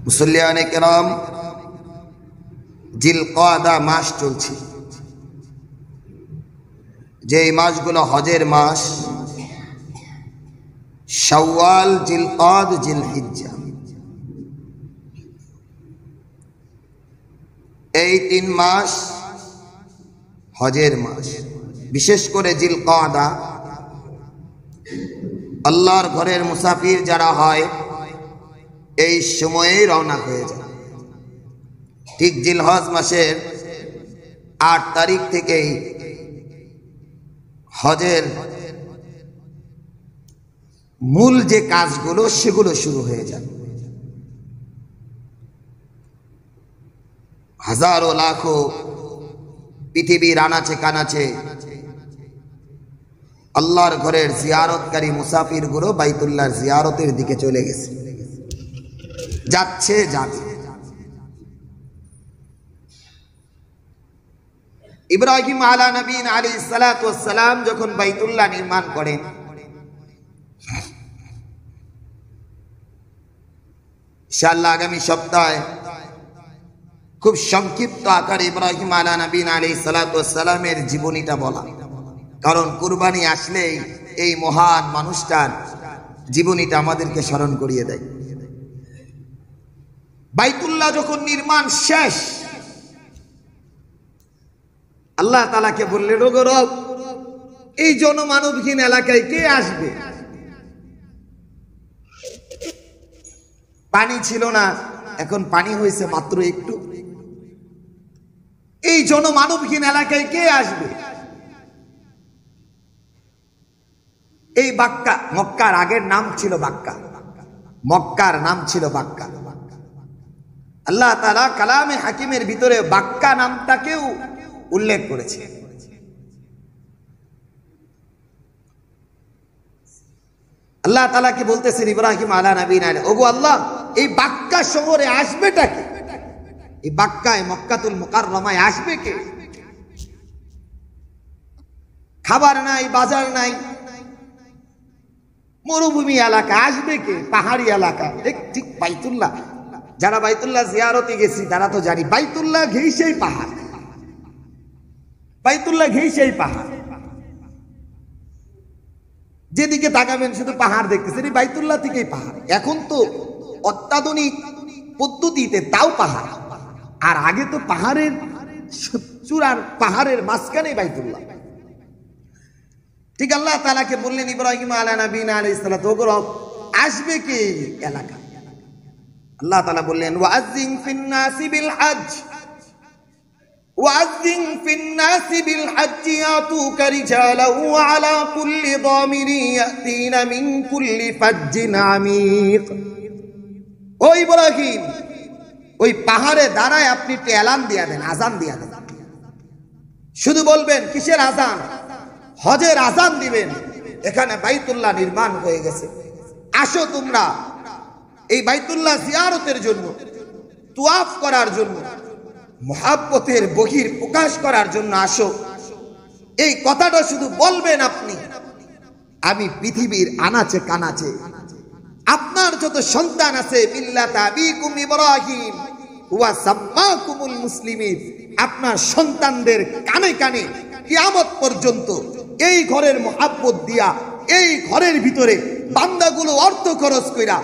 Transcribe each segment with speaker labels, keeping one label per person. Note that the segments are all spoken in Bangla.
Speaker 1: মুসল্লিয়ানে কেরাম, জিলকাদা মাস চলছে, যে মাসগুলো হজের মাস, শাওয়াল, জিলকাদ, জিলহিজ্জা, এই 3 মাস হজের মাস। বিশেষ করে জিলকাদা, আল্লাহর ঘরের মুসাফির যারা হয় এই সময়েই রওনা হয়ে যায়। ঠিক জিলহজ মাসের 8 তারিখ থেকেই হজের মূল যে কাজগুলো সেগুলো শুরু হয়ে যায়। হাজারো লাখো পৃথিবীর আনাচে কানাচে আল্লাহর ঘরের জিয়ারতকারী মুসাফির গুলো বাইতুল্লাহর জিয়ারতের দিকে চলে গেছে, যাচ্ছে, যাবে। ইব্রাহিম আলা নবীন আলাইহিস সালাতু ওয়াস সালাম যখন বাইতুল্লাহ নির্মাণ করেন, ইনশাআল্লাহ আগামী সপ্তাহে খুব সংক্ষিপ্ত আকারে ইব্রাহিম আলা নবীন আলাইহিস সালাতু ওয়াস সালামের জীবনীটা বলা, কারণ কুরবানি আসলেই এই মহান মানুষটার জীবনীটা আমাদেরকে স্মরণ করিয়ে দেয়। বাইতুল্লাহ যখন নির্মাণ শেষ, আল্লাহ তাআলাকে বললেন, ওগো রব, এই জনমানবহীন এলাকায় কে আসবে? পানি ছিল না, এখন পানি হয়েছে মাত্র একটু। এই জনমানবহীন এলাকায় কে আসবে? এই বাক্কা, মক্কার আগের নাম ছিল বাক্কা, মক্কার নাম ছিল বাক্কা। আল্লাহ তাআলা কালামে হাকিমের ভিতরে বাক্কা নামটাকেও উল্লেখ করেছে। আল্লাহ তাআলা কি বলতেছেন ইব্রাহিম আলা নবীনা, ওগো আল্লাহ, এই বাক্কা শহরে আসবেটা কে? এই বাক্কায়, মক্কাতুল মুকাররমায় আসবে কে? খাবার নাই, বাজার নাই, মরুভূমি এলাকা, আসবে কে? পাহাড়ি এলাকা। ঠিক বাইতুল্লাহ, যারা বাইতুল্লাহ জিয়ারতে গেছি তারা তো জানি বাইতুল্লাহ ঘেঁষেই পাহাড়, বাইতুল্লাহ ঘেঁষেই পাহাড়। যেদিকে তাকাবেন শুধু পাহাড় দেখতেছেন, এই বাইতুল্লাহ থেকেই পাহাড়। এখন তো অত্যাধুনিক পদ্ধতিতে তাও পাহাড়, আর আগে তো পাহাড়ের চূড়ার, পাহাড়ের মাঝখানে বাইতুল্লাহ। ঠিক আল্লাহ তাআলাকে বললেন ইব্রাহিম আলা নবীনা আলাইহিস সালাতু ওয়া সালাম, আসবে কে এলাকা? আল্লাহ তাআলা বললেন, ওয়াজ্জিন ফিন নাসি বিল হজ, ওয়াজ্জিন ফিন নাসি বিল হজ ইয়াতুকা রিজালান ওয়া আলা কুল্লি দামিরিন ইয়াতিনা মিন কুল্লি ফাজ্জিন আমিক। ও ইব্রাহিম, ওই পাহাড়ে দাঁড়ায় আপনি একটু এলান দিয়া দেন, আজান দিয়া দেন। শুধু বলবেন, কিসের আজান? হজের আজান দিবেন, এখানে বাইতুল্লাহ নির্মাণ হয়ে গেছে, আসো তোমরা এই বাইতুল্লাহ জিয়ারতের জন্য, তুয়াফ করার জন্য, মুহাব্বতের বহির প্রকাশ করার জন্য আসো। এই কথাটা শুধু বলবেন আপনি। আমি পৃথিবীর আনাচে কানাচে আপনার যত সন্তান আছে, মিল্লাতা আবিকুম ইব্রাহিম ওয়া সাম্মাকুমুল মুসলিমিন, আপনার সন্তানদের কানে কানে কিয়ামত পর্যন্ত এই ঘরের মুহাব্বত দিয়া, এই ঘরের ভিতরে বান্দাগুলো অর্থ খরচ কইরা,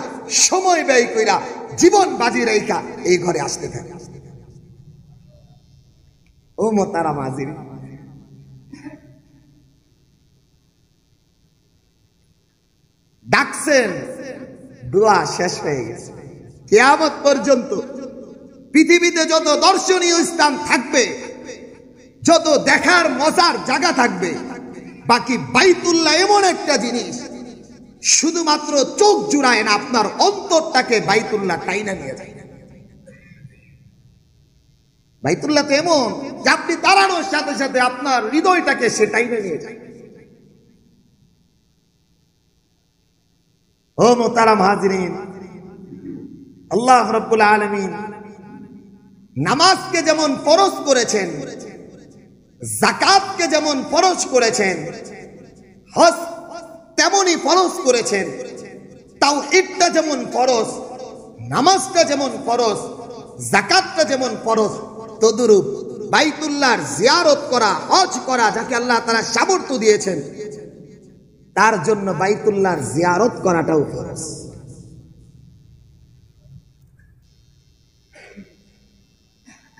Speaker 1: সময় ব্যয় কইরা, জীবন বাজি রাইখা এই ঘরে আসতে থাকে। ও মোহতারাম হাজির, ডাকছেন, দোয়া শেষ হয়ে গেছে। কিয়ামত পর্যন্ত পৃথিবীতে যত দর্শনীয় স্থান থাকবে, যত দেখার মজার জায়গা থাকবে, বাকি বাইতুল্লাহ এমন একটা জিনিস, শুধুমাত্র চোখ জুড়ায় না, আপনার অন্তরটাকে বাইতুল্লাহ টাইনা নিয়ে যায়। বাইতুল্লাহ তো এমন যে আপনি দাঁড়ানোর সাথে সাথে আপনার হৃদয়টাকে সে টাইনা নিয়ে যায়। ও মোহতারাম হাজিরিন, আল্লাহ রাব্বুল আলামিন নামাজকে যেমন ফরজ করেছেন, যাকাতকে যেমন ফরজ করেছেন, হজ তেমনই ফরজ করেছেন, তাওহীদটা যেমন ফরজ, নামাজটা যেমন ফরজ, যাকাতটা যেমন ফরজ, তদুরূপ বাইতুল্লাহর জিয়ারত করা, হজ করা, যাকে আল্লাহ তাআলা সামর্থ্য দিয়েছেন তার জন্য বাইতুল্লাহর জিয়ারত করাটাও ফরজ।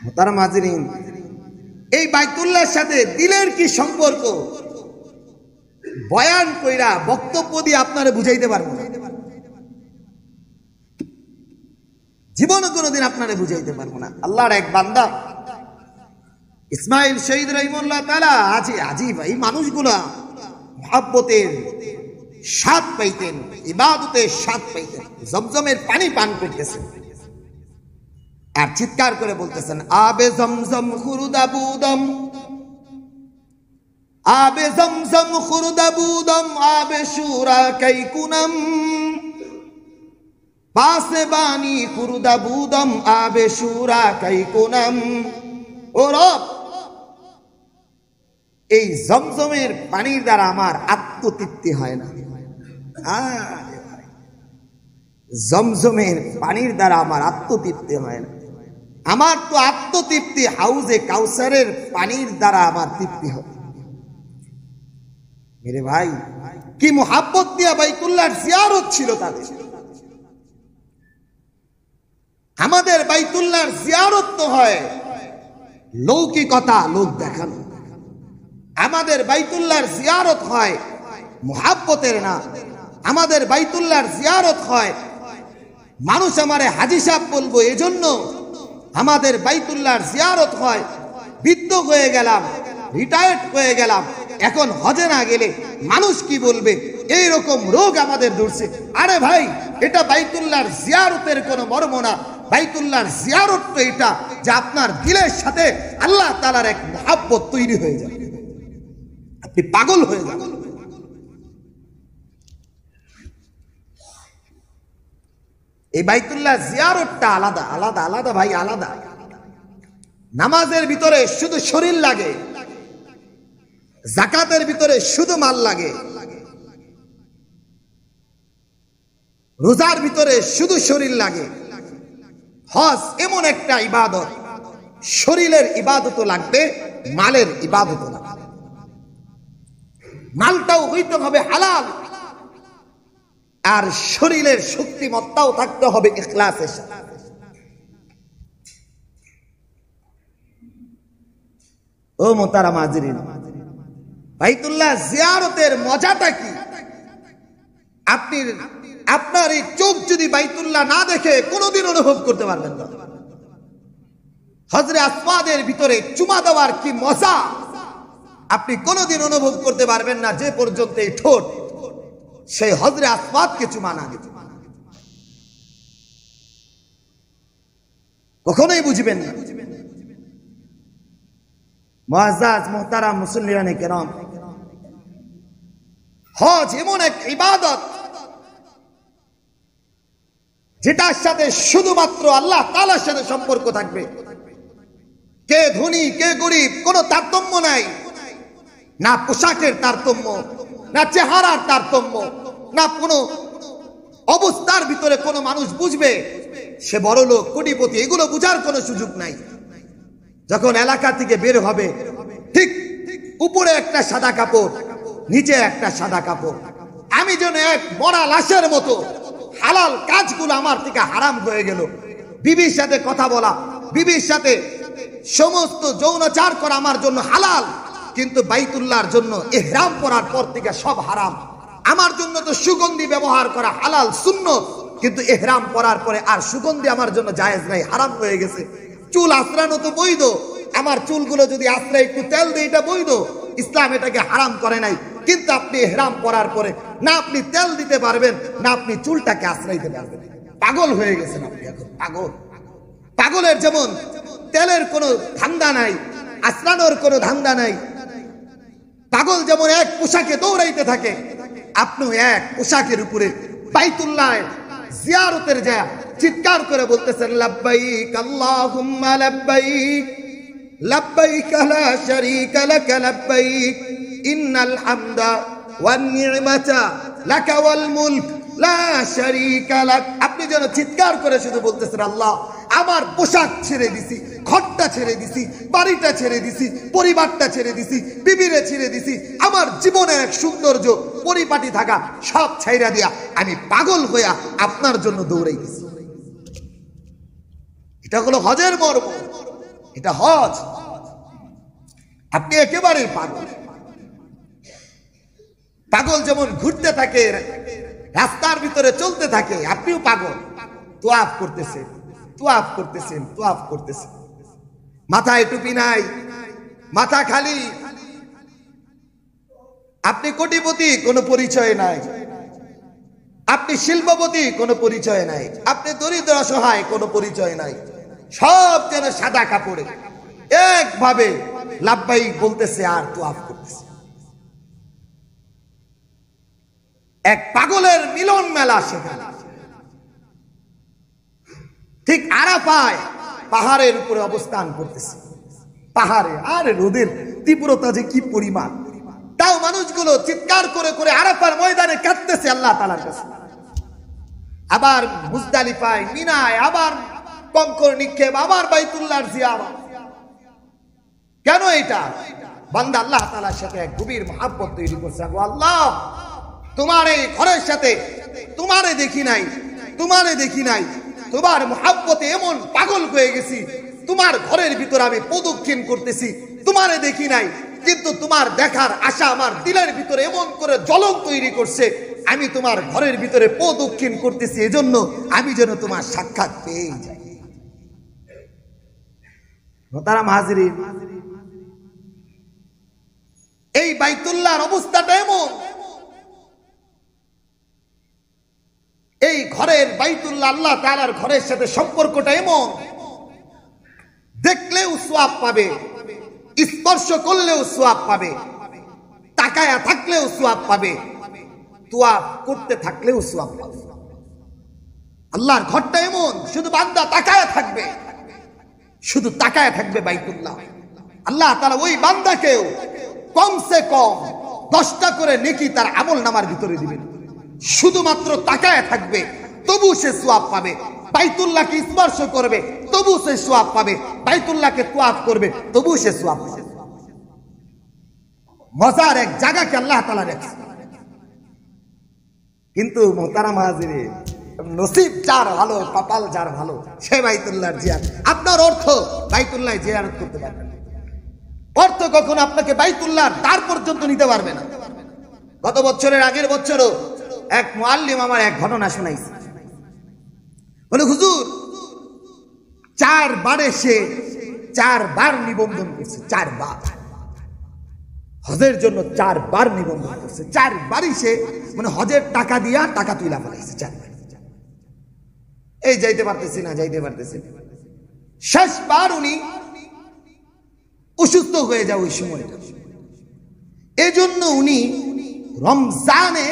Speaker 1: মুহতারাম হাজিরিন, এই বাইতুল্লাহর সাথে দিলের কি সম্পর্ক বয়ান কইরা, বক্তব্য দিয়ে আপনারা বুঝাইতে পারবো না, জীবনে কোনোদিন আপনারা বুঝাইতে পারবো না। আল্লাহর এক বান্দা ইসমাইল শহীদ রহিমাহুল্লাহ তাআলা আজিব এই মানুষগুলা মুহাব্বতের স্বাদ পাইতেন, ইবাদতের স্বাদ পাইতেন, জমজমের পানি পান করতেছেন আর চিৎকার করে বলতেছেন, আবে জমজম খুরুদাবুদম, আবে জমজম খুরুদাবুদম, আবে শুরা কাইকুনম, পাসে বানি খুরুদাবুদম, আবে শুরা কাইকুনম। ও রব, এই জমজমের পানির দ্বারা আমার আত্মতৃপ্তি হয় না। জমজমের পানির দ্বারা আমার আত্মতৃপ্তি হয় না। আমার তো আত্মতৃপ্তি হাউজে কাউসারের পানির দ্বারা আমার তৃপ্তি হবে। মেরে ভাই, কি মুহাব্বত দিয়া বাইতুল্লাহর জিয়ারত ছিল তাদের। আমাদের বাইতুল্লাহর জিয়ারত তো হয় লৌকিকতা, লোক দেখানো। আমাদের বাইতুল্লাহর জিয়ারত হয় মুহাব্বতের না। আমাদের বাইতুল্লাহর জিয়ারত হয় মানুষ আমারে হাজী সাহেব বলবো এজন্য। আমাদের বাইতুল্লাহর জিয়ারত হয় বৃদ্ধ হয়ে গেলাম, রিটায়ার্ড হয়ে গেলাম, এখন হজে না গেলে মানুষ কি বলবে, এই রকম রোগ আমাদের ধরছে। আরে ভাই, এটা বাইতুল্লাহর জিয়ারতের কোনো মর্ম না। বাইতুল্লাহর জিয়ারত তো এটা যে আপনার দিলের সাথে আল্লাহ তাআলার এক মুহাব্বত তৈরি হয়ে যায়, আপনি পাগল হয়ে যাবেন। এই বাইতুল্লাহ জিয়ারতটা আলাদা আলাদা আলাদা ভাই, আলাদা। নামাজের ভিতরে শুধু শরীর লাগে, যাকাতের ভিতরে শুধু মাল লাগে, রোজার ভিতরে শুধু শরীর লাগে। হজ এমন একটা ইবাদত, শরীরের ইবাদত লাগবে, মালের ইবাদত লাগবে। মালটাও হইতে হবে হালাল, আর শরীরের শক্তিমত্তাও থাকতে হবে ইখলাসের সাথে। ও মুহতারাম হাজিরিন, বাইতুল্লাহ জিয়ারতের মজাটা কি? আপনার এই চোখ যদি বাইতুল্লাহ না দেখে কোনোদিন অনুভব করতে পারবেন না। হজরে আসওয়াদের ভিতরে চুমা দেওয়ার কি মজা আপনি কোনোদিন অনুভব করতে পারবেন না, যে পর্যন্ত এই ঠোঁট সেই হজরে আসওয়াদকে চুমা না দিতে, কখনোই বুঝবেন না। মুআজ্জাজ মুহতারাম মুসল্লিয়ানে কেরাম, হজ এমন এক ইবাদত যেটার সাথে শুধুমাত্র আল্লাহ তাআলার সাথে সম্পর্ক থাকবে। কে ধনী কে গরিব কোনো তারতম্য নাই, না পোশাকের তারতম্য, না চেহারার তারতম্য, না কোনো অবস্থার ভিতরে কোনো মানুষ বুঝবে সে বড় লোক কোটিপতি, এগুলো বুঝার কোনো সুযোগ নাই। যখন এলাকা থেকে বের হবে, ঠিক উপরে একটা সাদা কাপড়, নিচে একটা সাদা কাপড়, আমি যেন এক মরা লাশের মতো। হালাল কাজগুলো আমার থেকে হারাম হয়ে গেল। বিবির সাথে কথা বলা, বিবির সাথে সমস্ত যৌনাচার করা আমার জন্য হালাল, কিন্তু বাইতুল্লাহর জন্য ইহরাম পরার পর থেকে সব হারাম। আমার জন্য তো সুগন্ধি ব্যবহার করা হালাল সুন্নত, কিন্তু ইহরাম পরার পরে আর সুগন্ধি আমার জন্য জায়েজ নাই, হারাম হয়ে গেছে। চুল আশ্রানো তো বৈধ, আমার চুলগুলো যদি আশ্রয় একটু তেল দেয় এটা বৈধ, ইসলাম এটাকে হারাম করে নাই। কিন্তু আপনি ইহরাম পরার পরে না আপনি তেল দিতে পারবেন, না আপনি চুলটাকে আশ্রাইতে পারবেন। পাগল হয়ে গেছেন আপনি এখন, পাগল। পাগলের যেমন তেলের কোনো ধান্দা নাই, আশ্রানোর কোনো ধান্দা নাই। পাগল যেমন এক পোশাকে দৌড়াইতে থাকে, আপনিও এক পোশাকের উপরে বাইতুল্লাহ জিয়ারতের যায় চিৎকার করে বলতেছেন, লাব্বাইক আল্লাহুম্মা লাব্বাইক, লাব্বাইক লা শারীকা লাক লাব্বাইক, ইন্নাল হামদা ওয়ান নি'মাতা লাকা ওয়াল মুলক লা শারীকা লাক। আপনি যেন চিৎকার করে শুধু বলতেছেন, আল্লাহ আমার পোশাক ছেড়ে দিছি, ঘরটা ছেড়ে দিছি, বাড়িটা ছেড়ে দিছি, পরিবারটা ছেড়ে দিছি, বিবিরে ছেড়ে দিছি, আমার জীবনের এক সৌন্দর্য পরিপাটি থাকা সব ছাইরা দিয়া আমি পাগল হইয়া আপনার জন্য দৌড়াইতেছি। এটা হলো হজের মর্ম, এটা হজ। আপনি একেবারে পাগল। পাগল যেমন ঘুরতে থাকে, রাস্তার ভিতরে চলতে থাকে, আপনিও পাগল। তোয়াফ করতেছেন, তোয়াফ করতেছেন, তোয়াফ করতেছেন, মাথায় টুপি নাই, মাথা খালি। আপনি কোটিপতি, কোনো পরিচয় নাই। আপনি শিল্পপতি, কোনো পরিচয় নাই। আপনি দরিদ্র অসহায়, কোনো পরিচয় নাই। সব যেন সাদা কাপড়ে একভাবে লাব্বাইক বলতেছে আর তোয়াফ করতেছে। এক পাগলের মিলন মেলা সেখানে। ঠিক আরাফায় পাহাড়ের উপরে অবস্থান করতেছে। পাহাড়ে আর রোদের তীব্রতা যে কি পরিমাণ, তাও মানুষগুলো চিৎকার করে করে আরাফার ময়দানে কাঁদতেছে আল্লাহ তাআলার কাছে। আবার মুজদালিফায়, মিনায়, আবার কঙ্কর নিক্ষেপ, আবার বাইতুল্লাহর জিয়ারত। কেন এটা? বান্দা আল্লাহ তাআলার সাথে এক গভীর মহব্বত তৈরি করছে। আল্লাহ, তোমার এই ঘরের সাথে তোমারে দেখি নাই, তোমারে দেখি নাই, তোমার মহব্বতে এমন পাগল হয়ে গেছি, তোমার ঘরের ভিতরে আমি প্রদক্ষিণ করতেছি, তোমারে দেখি নাই, কিন্তু তোমার দেখার আশা আমার দিলের ভিতরে এমন করে জ্বলন তৈরি করছে, আমি তোমার ঘরের ভিতরে প্রদক্ষিণ করতেছি, এজন্য আমি যেন তোমার সাক্ষাৎ পেয়ে যাই। মোহতারাম হাজিরিন, এই বাইতুল্লাহর অবস্থাটা এমন, এই ঘরের বাইতুল্লাহ আল্লাহ তাআলার ঘরের সাথে সম্পর্কটা এমন, দেখলেও সওয়াব পাবে, স্পর্শ করলেও সওয়াব পাবে, তাকায়া থাকলেও সওয়াব পাবে, তোয়াফ করতে থাকলেও সওয়াব পাবে। আল্লাহর ঘরটা এমন, শুধু বান্দা তাকায়া থাকবে, শুধু তাকায়া থাকবে বাইতুল্লাহ। আল্লাহ তাআলা ওই বান্দাকেও কমসে কম 10টা করে নেকি তার আমল নামার ভিতরে দিবেন। শুধুমাত্র তাকায় থাকবে, তবু সে সওয়াব পাবে। বাইতুল্লাহকে স্পর্শ করবে, তবু সে সওয়াব পাবে। বাইতুল্লাহকে তোয়াফ করবে, তবু সে সওয়াব পাবে। মজার এক জায়গাকে আল্লাহ তাআলা রেখেছে। কিন্তু মুহতারাম হাজিরিন, নসিব যার ভালো, কপাল যার ভালো, সে বাইতুল্লাহর জিয়ারত। আপনার অর্থ বাইতুল্লাহ জিয়ারত করতে পারবে না। অর্থ কখনো আপনাকে বাইতুল্লাহর দ্বার পর্যন্ত নিতে পারবে না। গত বছরের আগের বছরও এক মুআল্লিম আমার এক ঘটনা শোনাইছে। বলে, হুজুর, 4 বারে সে 4 বার নিবন্ধন করছে। 4 বার হজের জন্য 4 বার নিবন্ধন করছে। 4 বারই সে মানে হজের টাকা দিয়া টাকা তুইলা ফেলাইছে। 4 বার এই যাইতে পারতেছি না, যাইতে পারতেছি না। শেষবার উনি অসুস্থ হয়ে যায় ওই সময়টা। এজন্য উনি রমজানে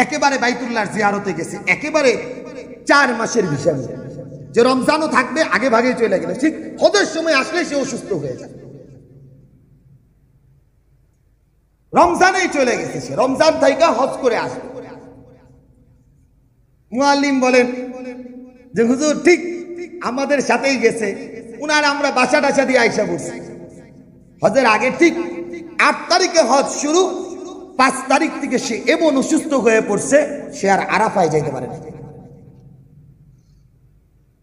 Speaker 1: একেবারে বাইতুল্লাহর জিয়ারতে গেছে, একেবারে 4 মাসের ভিসা নিয়ে, যে রমজানও থাকবে, আগে ভাগে চলে গেল। ঠিক হজের সময় আসলে সে অসুস্থ হয়ে যায়। রমজানেই চলে গেছে সে, রমজান থেকে হজ করে আসবে। মুআল্লিম বলেন যে, হুজুর ঠিক আমাদের সাথেই গেছে, উনার আমরা বাসা টাসা দিয়ে আইসা বসছি। হজের আগে ঠিক 8 তারিখে হজ শুরু, 5 তারিখ থেকে সে এমন অসুস্থ হয়ে পড়ছে, সে আর আরাফায় যাইতে পারে না।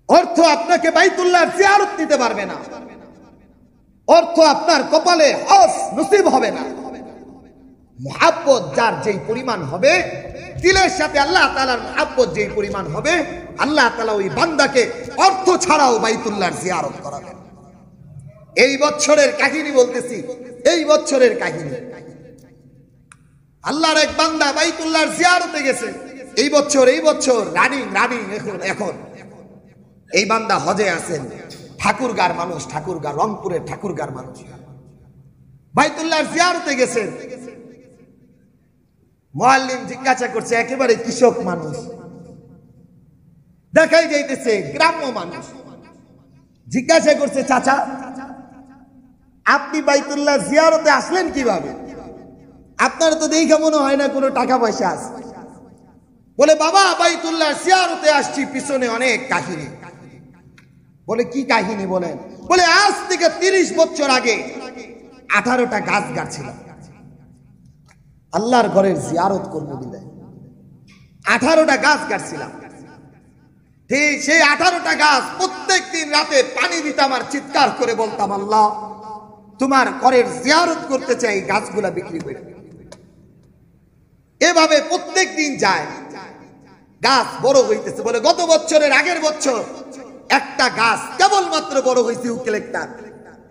Speaker 1: অর্থ আপনাকে বাইতুল্লাহর জিয়ারত দিতে পারবে না, অর্থ আপনার কপালে হজ নসিব হবে না। মুহাব্বত যার যেই পরিমাণ হবে, দিলের সাথে আল্লাহ তাআলার মুহাব্বত যেই পরিমাণ হবে, আল্লাহ তাআলা ওই বান্দাকে অর্থ ছাড়াও বাইতুল্লাহর জিয়ারত করাবেন। এই বছরের কাহিনী বলতেছি, এই বছরের কাহিনী। আল্লাহর এক বান্দা বাইতুল্লাহর জিয়ারতে গেছে এই বছর রানিং এখন এই বান্দা হজে আছেন। ঠাকুরগাঁর মানুষ, ঠাকুরগাঁ, রংপুরের ঠাকুরগাঁর মানুষ বাইতুল্লাহর জিয়ারতে গেছেন। মুআল্লিম জিজ্ঞাসা করছে, একেবারে কৃষক মানুষ, দেখাই যাইতেছে গ্রাম্য মানুষ। জিজ্ঞাসা করছে, চাচা আপনি বাইতুল্লাহর জিয়ারতে আসলেন কিভাবে? আপনার তো দেখে মনে হয় না কোনো টাকা পয়সা আছে। বলে বাবা বাইতুল্লাহ জিয়ারতে আসছি, পিছনে অনেক কাহিনী। বলে কি কাহিনী বলেন? বলে আজ থেকে 30 বছর আগে 18টা গাছ গাড়ছিলাম আল্লাহর ঘরের জিয়ারত করবো বলে। 18টা গাছ গাড়ছিলাম। ঠিক সেই 18টা গাছ প্রত্যেক দিন রাতে পানি দিতাম আর চিৎকার করে বলতাম, আল্লাহ তোমার ঘরের জিয়ারত করতে চাই, গাছগুলা বিক্রি করে। এভাবে প্রত্যেক দিন যায়, গাছ বড় হইতেছে। বলে গত বছরের আগের বছর একটা গাছ কেবলমাত্র বড় হয়েছে উকেলেকটার,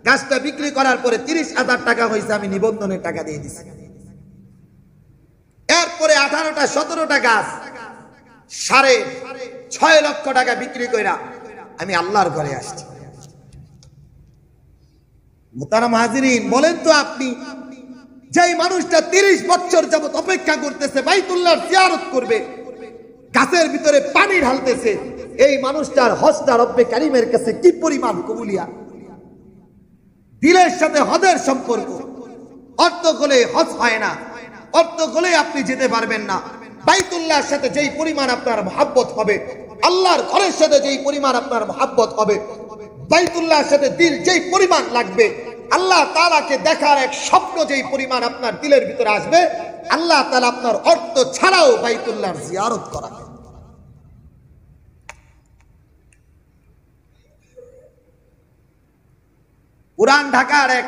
Speaker 1: গাছটা বিক্রি করার পরে 30,000 টাকা হয়েছে, আমি নিবন্ধনের টাকা দিয়ে দিছি। এরপরে 18টা 17টা গাছ 6.5 লক্ষ টাকা বিক্রি কইরা আমি আল্লাহর ঘরে আসছি। মুহতারাম হাজিরিন, বলেন তো আপনি, যেই মানুষটা 30 বছর যাবত অপেক্ষা করতেছে বাইতুল্লাহর জিয়ারত করবে, গাছের ভিতরে পানি ঢালতেছে, এই মানুষটার হজটা রব্বে কারীমের কাছে কি পরিমাণ কবুলিয়া। দিলের সাথে হজের সম্পর্ক, অর্থ করলে হজ হয় না, অর্থ করলে আপনি যেতে পারবেন না। বাইতুল্লাহর সাথে যেই পরিমাণ আপনার মহব্বত হবে, আল্লাহর ঘরের সাথে যেই পরিমাণ আপনার মহব্বত হবে, বাইতুল্লাহর সাথে দিল যেই পরিমাণ লাগবে, আল্লাহ তাআলাকে দেখার এক স্বপ্ন যেই পরিমাণ আপনার দিলের ভিতরে আসবে, আল্লাহ তাআলা আপনার অর্থ ছাড়াও বাইতুল্লাহর জিয়ারত করা। পুরান ঢাকার এক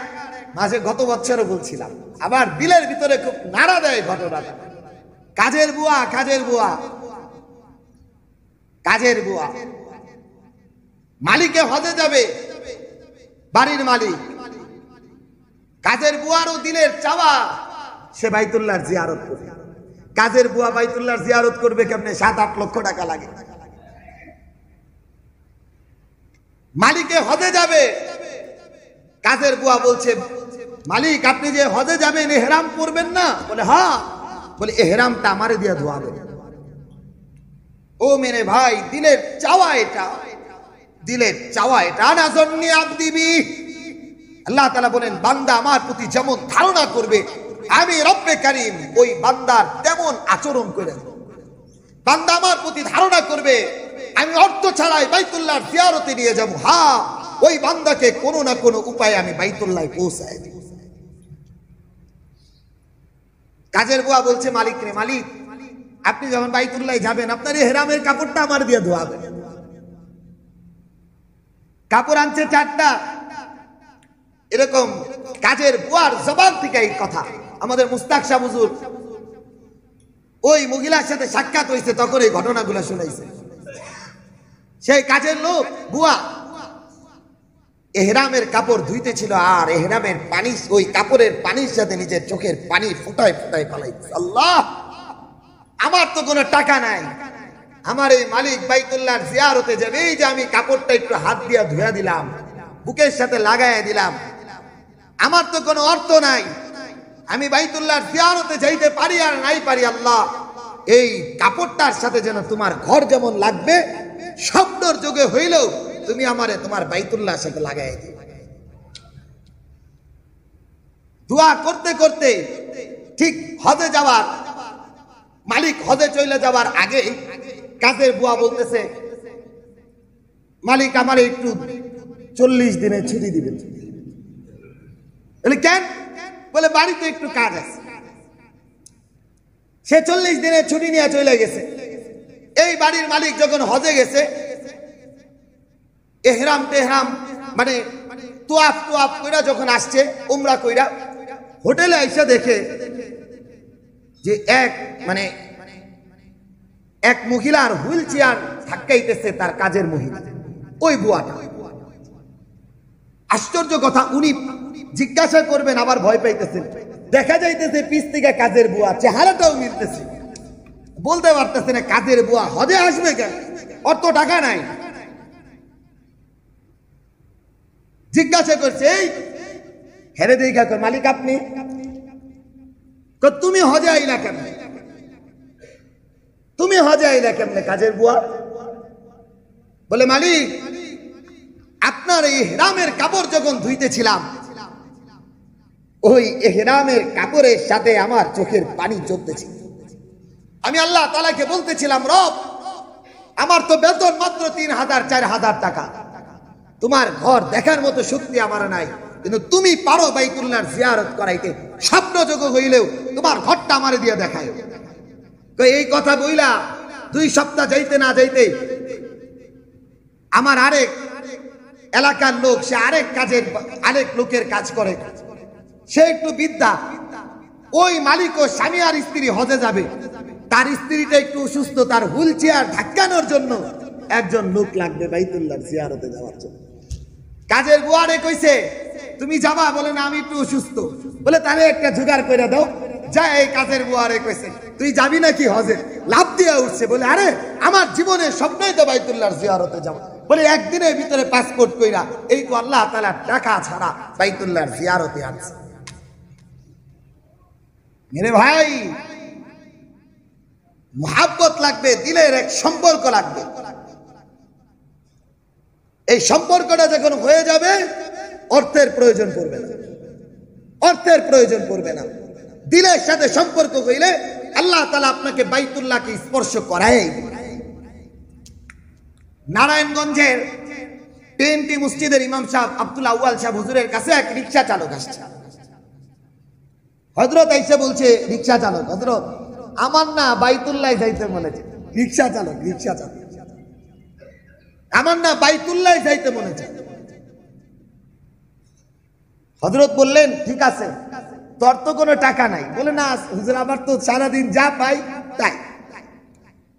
Speaker 1: মাঝে গত বছরও বলছিলাম, আবার দিলের ভিতরে খুব নাড়া দেয় ঘটনাটা। কাজের বুয়া মালিকে হজে যাবে, বাড়ির মালিক, কাজের বুয়ারও দিলের চাওয়া সে বাইতুল্লাহর জিয়ারত করবে। কাজের বুয়া বাইতুল্লাহর জিয়ারত করবে কেমনে? 7-8 লক্ষ টাকা লাগে। মালিকে হজে যাবে, কাজের বুয়া বলছে, মালিক আপনি যে হজে যাবেন ইহরাম পরবেন না? বলে হ্যাঁ। বলে ইহরামটা আমারে দিয়া ধোয়াবে। ও মেরে ভাই, দিলের চাওয়া এটা, দিলের চাওয়া এটা। না জন্নি আবদিবি, আল্লাহ তাআলা বলেন বান্দা আমার প্রতি যেমন ধারণা করবে আমি রব্বে কারীম ওই বান্দার তেমন আচরণ করে দেব। বান্দা আমার প্রতি ধারণা করবে আমি অর্থ ছাড়াই বাইতুল্লাহর জিয়ারতে নিয়ে যাব, হ্যাঁ ওই বান্দাকে কোনো না কোনো উপায়ে আমি বাইতুল্লাহে পৌঁছায় দিব। কাজের বুয়া বলছে মালিক রে, মালিক আপনি যখন বাইতুল্লাহে যাবেন আপনার ইহরামের কাপড়টা আমার দিয়ে ধোয়াবেন। কাপড় আনছে 4টা। এরকম কাজের বুয়ার জবান থেকে এই কথা আমাদের মুস্তাক শাহ হুজুর ওই মহিলার সাথে সাক্ষাৎ হয়েছে, তখন এই ঘটনাগুলো শুনাইছে। সেই কাজের লোক বুয়া এহরামের কাপড় ধুইতে ছিল, আর এহরামের পানি ওই কাপড়ের পানির সাথে নিজের চোখের পানি ফুটায় ফুটায় পালাইছে। আল্লাহ, আমার তো কোনো টাকা নাই, আমার এই মালিক বাইতুল্লাহর জিয়ারতে যাবে, এই যে আমি কাপড়টা একটু হাত দিয়া ধুয়া দিলাম, বুকের সাথে লাগাইয়া দিলাম, আমার তো কোনো অর্থ নাই, আমি বাইতুল্লাহর জিয়ারতে যাইতে পারি আর নাই পারি, আল্লাহ এই কাপড়টার সাথে যেন তোমার ঘর যেমন লাগবে স্বপ্নর যোগে হইলেও তুমি আমারে তোমার বাইতুল্লাহর সাথে লাগাই দিও। দোয়া করতে করতে ঠিক হজে যাওয়ার মালিক হজে চলে যাওয়ার আগে কাজের বুয়া বলতেছে, মালিক আমার একটু 40 দিনের ছুটি দিবেন। বলে কেন? বলে বাড়িতে একটু কাজ আছে। সে 40 দিনের ছুটি নিয়ে চলে গেছে। এই বাড়ির মালিক যখন হজে গেছে, এহরাম টেহরাম মানে তোয়াফ কইরা যখন আসছে, উমরা কইরা হোটেলে আইসা দেখে যে এক মহিলার হুইল চেয়ার ধাক্কাইতেছে তার কাজের মহিলা, ওই বুয়াটা। আশ্চর্য কথা, উনি জিজ্ঞাসা করবেন আবার ভয় পাইতেছেন। দেখা যাইতেছে পিছ থেকে কাজের বুয়া, চেহারাটাও মিলতেছে, বলতে পারতেছে না কাজের বুয়া হজে আসবে কেন, অত টাকা নাই। জিজ্ঞাসা করছে, এই হেরে দেখা কর মালিক আপনি, তুমি হজে আইলা কেমনে, তুমি হজে আইলা কেমনে কাজের বুয়া? বলে মালিক আপনার এই ইহরামের কাপড় যখন ধুইতেছিলাম, ওই ইহরামের কাপড়ের সাথে আমার চোখের পানি জমতেছিল। আমি আল্লাহ তাআলাকে বলতেছিলাম, রব আমার তো বেতন মাত্র 3,000-4,000 টাকা, তোমার ঘর দেখার মতো শক্তি আমার নাই, কিন্তু তুমি পারো বাইতুল্লাহর জিয়ারত করাইতে, স্বপ্ন যোগ হইলেও তোমার ঘরটা আমারে দিয়ে দেখায়। এই কথা বইলা 2 সপ্তাহ যাইতে না যাইতে আমার আরেক এলাকার লোক, সে আরেক লোকের কাজ করে, সে একটু বিদ্যা, ওই মালিক ও স্বামী আর স্ত্রী হজে যাবে, তার স্ত্রীটা একটু অসুস্থ, তার হুইল চেয়ার ধাক্কানোর জন্য একজন লোক লাগবে বাইতুল্লাহর জিয়ারতে যাওয়ার জন্য। কাজের বুয়ারে কইছে তুমি যাবা? বলে না, আমি একটু অসুস্থ। বলে তাহলে একটা জোগাড় করে দাও। যা এই কাজের বুয়ারে কইছে তুই যাবি নাকি হজে? লাভ দিয়া উঠছে, বলে আরে আমার জীবনের স্বপ্নই তো বাইতুল্লাহর জিয়ারতে যাবো। বলে একদিনের ভিতরে পাসপোর্ট কইরা এই তো আল্লাহ তাআলার টাকা ছাড়া বাইতুল্লাহর জিয়ারতে আসছে। মেরে ভাই, মহাব্বত লাগবে, দিলের এক সম্পর্ক লাগবে। এই সম্পর্কটা যখন হয়ে যাবে অর্থের প্রয়োজন পড়বে না, অর্থের প্রয়োজন পড়বে না। দিলের সাথে সম্পর্ক হইলে আল্লাহ তাআলা আপনাকে বাইতুল্লাহকে স্পর্শ করায়। নারায়ণগঞ্জের টিএনটি মসজিদের ইমাম সাহেব আব্দুল আউয়াল সাহেব হুজুরের কাছে এক রিকশা চালক আসছে। হযরত আইসা বলছে, রিকশা চালক, হযরত আমার না বাইতুল্লাহ যাইতে মনে চায়। রিকশা চালক আমার না বাইতুল্লাহ যাইতে মনে চায়। হযরত বললেন, ঠিক আছে, তোর তো কোনো টাকা নাই। বলে না হুজুর, আমার তো সারাদিন যা পাই তাই।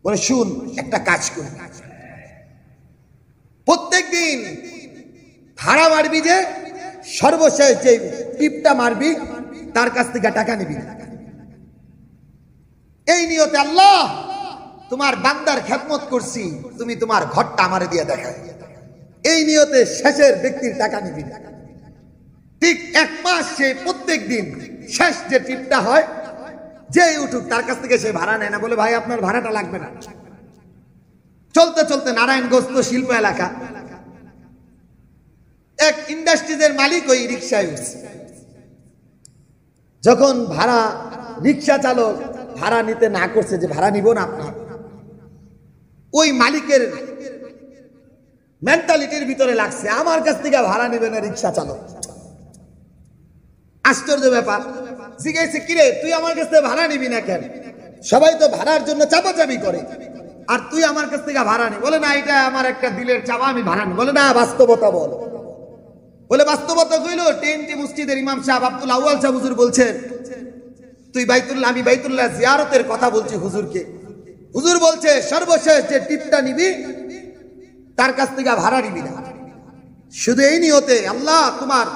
Speaker 1: বলে শুন, একটা কাজ কর, প্রত্যেক দিন ভাড়া মারবি, যে সর্বশেষ যে টিপটা মারবি তার কাছ থেকে টাকা নিবি। এই নিয়তে আল্লাহ তোমার বান্দার খেদমত করছি, তুমি তোমার ঘরটা আমারে দিয়ে দেখায়। এই নিয়তে শেষের ব্যক্তির টাকা নিবি না। ঠিক 1 মাস সে প্রত্যেক দিন শেষ যে টিপটা হয়, যে উঠুক তার কাছ থেকে সে ভাড়া নেয় না। বলে ভাই আপনার ভাড়াটা লাগবে না। চলতে চলতে নারায়ণগঞ্জ তো শিল্প এলাকা, এক ইন্ডাস্ট্রিজের মালিক ওই রিক্সায় উঠছে। যখন ভাড়া রিক্সা চালক ভাড়া নিতে না করছে, যে ভাড়া নিব না আপনার, ওই মালিকের মেন্টালিটির ভিতরে লাগছে আমার কাছ থেকে ভাড়া নিবে না রিক্সা চালক। আশ্চর্য ব্যাপার। জিজ্ঞাসা, কিরে তুই আমার কাছ থেকে ভাড়া নিবি না কেন? সবাই তো ভাড়ার জন্য চাপাচাপি করে, আর তুই আমার কাছ থেকে ভাড়া নি? বলে না, এটা আমার একটা দিলের চাপা, আমি ভাড়া নি। বলে না, বাস্তবতা বল। বলে বাস্তবতা কইল, টিএনটি মসজিদের ইমাম সাহেব আব্দুল আউয়াল সাহেব হুজুর বলছেন তুই বাইতুল্লাহ, আমি বাইতুল্লাহ জিয়ারতের কথা বলছি হুজুরকে। হুজুর বলছে সর্বশেষ যে টিপটা নিবি তার কাছ থেকে ভাড়া নিবি না। শুধু এই নিয়তে আল্লাহ তোমার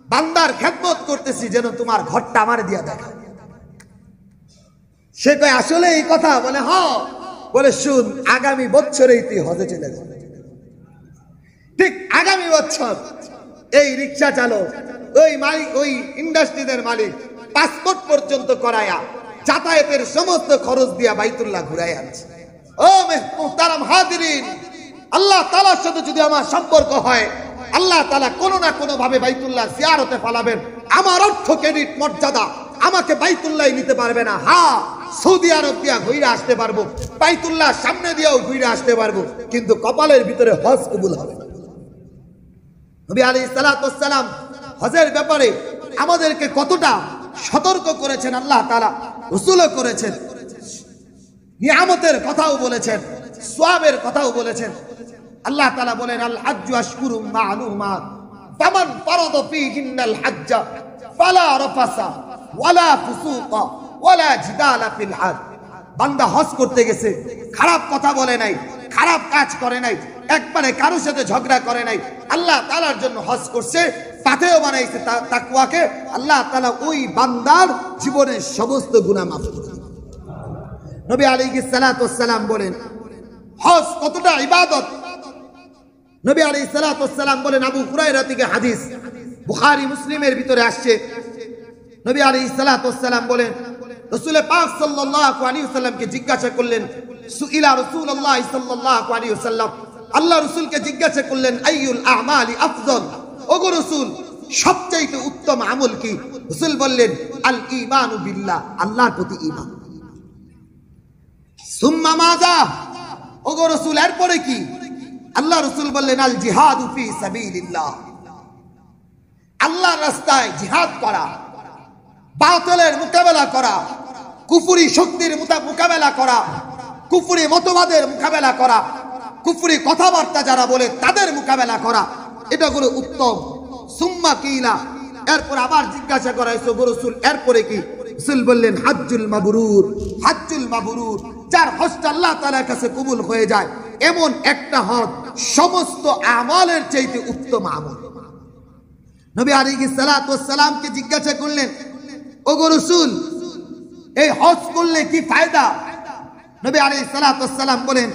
Speaker 1: বান্দার খেদমত করতেছি, যেন তোমার ঘরটা আমার দিয়া দেখা। সে কয় আসলে এই কথা? বলে হ্যাঁ। বলে শুন, আগামী বছরেই তুই হজে চলে যাবে। ঠিক আগামী বছর এই রিক্সা চালক, ওই মালিক, ওই ইন্ডাস্ট্রিজের মালিক পাসপোর্ট পর্যন্ত করায়া যাতায়াতের সমস্ত খরচ দিয়া বাইতুল্লাহ ঘুরাই আনছে। ও মুহতারাম হাজিরিন, আল্লাহ তাআলার সাথে যদি আমার সম্পর্ক হয়, আল্লাহ তাআলা কোনো না কোনো ভাবে বাইতুল্লাহ জিয়ারতে ফালাবেন। আমার অর্থ ক্রেডিট মর্যাদা আমাকে বাইতুল্লাহ নিতে পারবে না। হ্যাঁ, সৌদি আরব দিয়া ঘুরে আসতে পারবো, বাইতুল্লাহ সামনে দিয়েও ঘুরে আসতে পারবো, কিন্তু কপালের ভিতরে হজ কবুল হবে না। নবী আলাইহিস সালাতু ওয়াস সালাম হজের ব্যাপারে আমাদেরকে কতটা সতর্ক করেছেন আল্লাহ তাআলা, রাসূলও করেছেন, নিয়ামতের কথাও বলেছেন, সওয়াবের কথাও বলেছেন। আল্লাহ তাআলা বলেন, আল হাজ্জু আশহুরুম মা'লুমাত ফামান ফারাদা ফীহিন্নাল হাজ্জা ফালা রাফাসা ওয়ালা ফুসুকা ওয়ালা জিদালা ফিল হজ। বান্দা হজ করতে গেছে, খারাপ কথা বলে নাই, খারাপ কাজ করে নাই, একবারে কারোর সাথে ঝগড়া করে নাই, আল্লাহ তাআলার জন্য হজ করছে, পাথেও বানাইছে তাকওয়াকে। আল্লাহ তাআলা ওই বান্দার জীবনের সমস্ত গুনাহ মাফ করে দেন। নবী আলাইহিস সালাতু ওয়াস সালাম বলেন হজ কতটা ইবাদত। নবী আলাইহিস সালাতু ওয়াস সালাম বলেন, আবু হুরায়রা থেকে হাদিস, বুখারী মুসলিমের ভিতরে আসছে, নবী আলাইহিস সালাতু ওয়াস সালাম বলেন, রাসূল পাক সাল্লাল্লাহু আলাইহি ওয়াসাল্লামকে জিজ্ঞাসা করলেন, সুইলা রাসূলুল্লাহ সাল্লাল্লাহু আলাইহি ওয়াসাল্লাম, আল্লাহ রাসূলকে জিজ্ঞাসা করলেন, আইয়ুল আমালি আফযল, ওগো রাসূল সবচেয়ে উত্তম আমল কি? রাসূল বললেন, আল ঈমানু বিল্লাহ, আল্লাহর প্রতি ঈমান। সুম্মা মাযা, ওগো রাসূল এরপরে কি? আল্লাহ রাসূল বললেন আল জিহাদু ফি সাবিলিল্লাহ, আল্লাহর রাস্তায় জিহাদ করা, বাতিলের মোকাবেলা করা, কুফরি শক্তির মোকাবেলা করা, কুফরি মতবাদের মোকাবেলা করা, কুফরি কথাবার্তা যারা বলে তাদের মোকাবেলা করা, এটা হলো উত্তম। সুম্মা কিলা, এরপর আবার জিজ্ঞাসা করা হয়েছে গো রাসূল এরপরে কি? রাসূল বললেন হজ্জুল মাবরুর, হজ্জুল মাবরুর, যার হজটা আল্লাহ তাআলার কাছে কবুল হয়ে যায় এমন একটা হজ সমস্ত আমলের চাইতে উত্তম আমল। নবী আলাইহিস সালাতু ওয়াস সালামকে জিজ্ঞাসা করলেন ওগো রাসূল এই হজ করলে কি ফায়দা? নবী আলাইহিস সালাতু ওয়াস সালাম বলেন,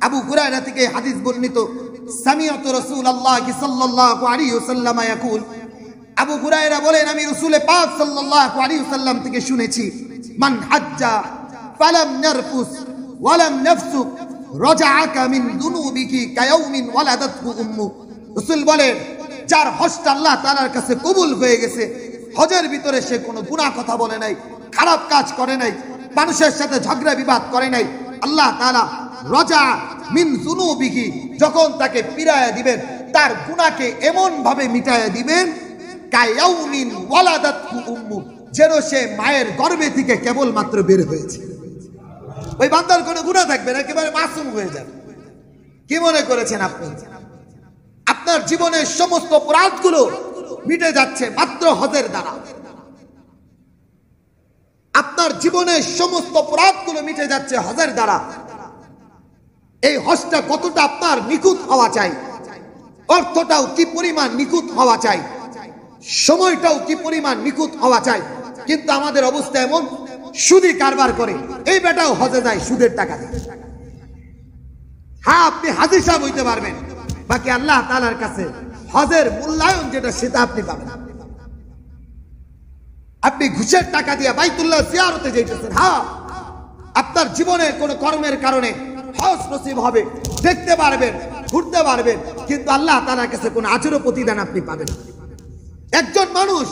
Speaker 1: আবু হুরায়রা থেকে হাদিস বর্ণিত, সামিআতু রাসূলুল্লাহ সাল্লাল্লাহু আলাইহি ওয়াসাল্লাম ইয়াকুল, আবু হুরায়রা বলেন আমি রাসূল পাক সাল্লাল্লাহু আলাইহি ওয়াসাল্লাম থেকে শুনেছি, মান হাজ্জা ফালাম নারফুস ওয়ালাম নাফসুক রাজাআকা মিন দুনুবিকি কায়াউমিন ওয়ালাদাতহু উম্মু। রাসূল বলেন যার হজটা আল্লাহ তাআলার কাছে কবুল হয়ে গেছে, হজের ভিতরে সে কোনো গুনাহ কথা বলে নাই, খারাপ কাজ করে নাই, মানুষের সাথে ঝগড়া বিবাদ করে নাই, আল্লাহ তাআলা রাজা মিন যুনুবিহি, যখন তাকে ফিরায়া দিবেন তার গুনাহকে এমন ভাবে মিটায়া দিবেন কায়াউমিন ওয়ালাদাতহু উম্মু, যেন সে মায়ের গর্ভে থেকে কেবল মাত্র বের হয়েছে। ওই বান্দার কোনো গুনাহ থাকবে না, একেবারে মাসুম হয়ে যাবে। কি মনে করেছেন আপনি? আপনার জীবনের সমস্ত অপরাধগুলো মিটে যাচ্ছে মাত্র হজের দ্বারা। আপনার জীবনের সমস্ত অপরাধগুলো মিটে যাচ্ছে হজের দ্বারা। এই হজটা কতটা আপনার নিখুঁত হওয়া চাই, অর্থটাও কি পরিমাণ নিখুঁত হওয়া চাই, সময়টাও কি পরিমাণ নিখুঁত হওয়া চাই। কিন্তু আমাদের অবস্থা এমন, সুদি কারবার করে, এই বেটাও হজে যায় সুদের টাকা দিয়ে। হ্যাঁ আপনি হাজী সাহেব হইতে পারবেন, বাকি আল্লাহ তাআলার কাছে হজের মূল্যায়ন যেটা সেটা আপনি পাবেন। আপনি ঘুষের টাকা দিয়ে বাইতুল্লাহ জিয়ারতে যাইতেছেন, হ্যাঁ আপনার জীবনের কোন কর্মের কারণে হজ নসিব হবে, দেখতে পারবেন, ঘুরতে পারবেন, কিন্তু আল্লাহ তাআলার কাছে কোন আজর প্রতিদান আপনি পাবেন। একজন মানুষ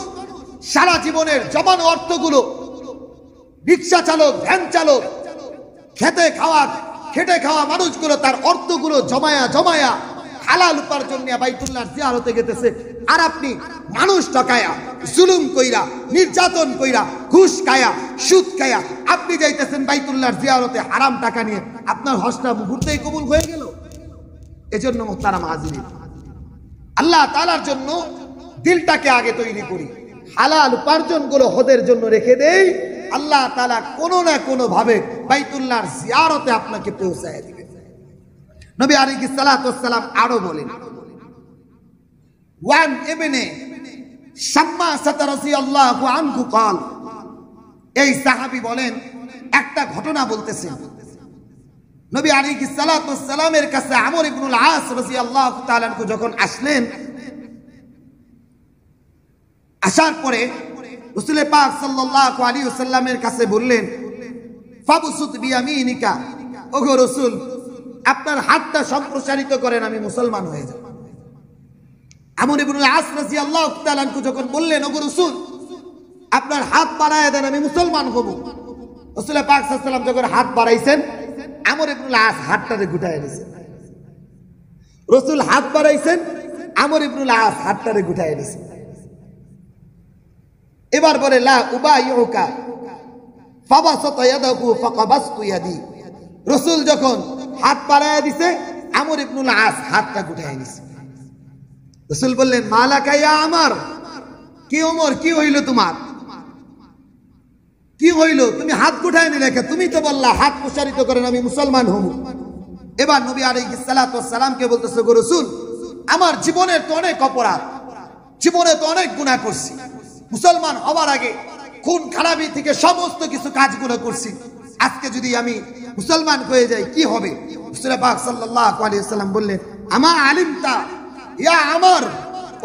Speaker 1: সারা জীবনের জমানো অর্থগুলো, রিক্সা চালক, ভ্যান চালক, খেটে খাওয়া মানুষগুলো তার অর্থগুলো জমায়া হালাল উপার্জন নিয়ে বাইতুল্লাহ জিয়ারতে গেতেছে, আর আপনি মানুষ ঠকায়া, জুলুম কইরা, নির্যাতন কইরা, ঘুষ খায়া, সুদ খায়া আপনি যাইতেছেন বাইতুল্লাহ জিয়ারতে হারাম টাকা নিয়ে। আপনার হজটা মুহূর্তেই কবুল হয়ে গেল। এজন্য মুহতারাম হাজিরিন, আল্লাহ তাআলার জন্য দিলটাকে আগে তৈরি করি, হালাল উপার্জন গুলো হজের জন্য রেখে দেই, আল্লাহ তাআলা কোনো না কোনো ভাবে বাইতুল্লাহর জিয়ারতে আপনাকে পৌঁছায় দিবেন। নবী আলাইহিস সালাতু ওয়াস সালাম আরো বলেন, ওয়ান ইবনে শাম্মাসাত রাদিয়াল্লাহু আনহু قال, এই সাহাবী বলেন একটা ঘটনা বলতেছেন। নবী আলাইহিস সালাতু ওয়াস সালামের কাছে আমর ইবনুল আস রাদিয়াল্লাহু তাআলা আনহু যখন আসলেন, আসার পরে রাসূল পাক সাল্লাল্লাহু আলাইহি ওয়াসাল্লামের কাছে বললেন, ফাবসুত বিয়ামিনিকা, ওগো রাসূল আপনার হাতটা সম্প্রসারিত করেন, আমি মুসলমান হয়ে যাব। আমর ইবনুল আস রাদিয়াল্লাহু তাআলা আনহু যখন বললেন, ওগো রাসূল আপনার হাত বাড়ায় দেন, আমি মুসলমান হব। রাসূল পাক সাল্লাল্লাহু আলাইহি ওয়াসাল্লাম যখন হাত বাড়াইছেন, আমর ইবনুল আস হাতটারে গুটায় দিয়েছেন। রাসূল হাত বাড়াইছেন, আমর ইবনুল আস হাতটারে গুটায় দিয়েছেন। এবার বলে লা উবাইউকা ফাবাসাতা ইয়াদাহু ফাকাবাসতু ইয়াদি। রাসূল যখন হাত বাড়ায় দিছে, আমর ইবনুল আস হাতটা গুটায় নিছে। রাসূল বললেন, মালাকা ইয়া আমর, কি ওমর কি হইল তোমার, কি হইল, তুমি হাত গুটায় নিলে কেন? তুমি তো বললা হাত প্রসারিত করেন, আমি মুসলমান হব। এবার নবী আলাইহিস সালাতু ওয়াস সালামকে বলতেছে, গো রাসূল আমার জীবনের তো অনেক অপরাধ, জীবনে তো অনেক গুনাহ করছি, মুসলমান হবার আগে খুন খারাপি থেকে সমস্ত কিছু কাজগুলো করছি, আজকে যদি আমি মুসলমান হয়ে যাই কি হবে? রাসূল পাক সাল্লাল্লাহু আলাইহি ওয়াসাল্লাম বললেন, আমা আলিমতা ইয়া আমর,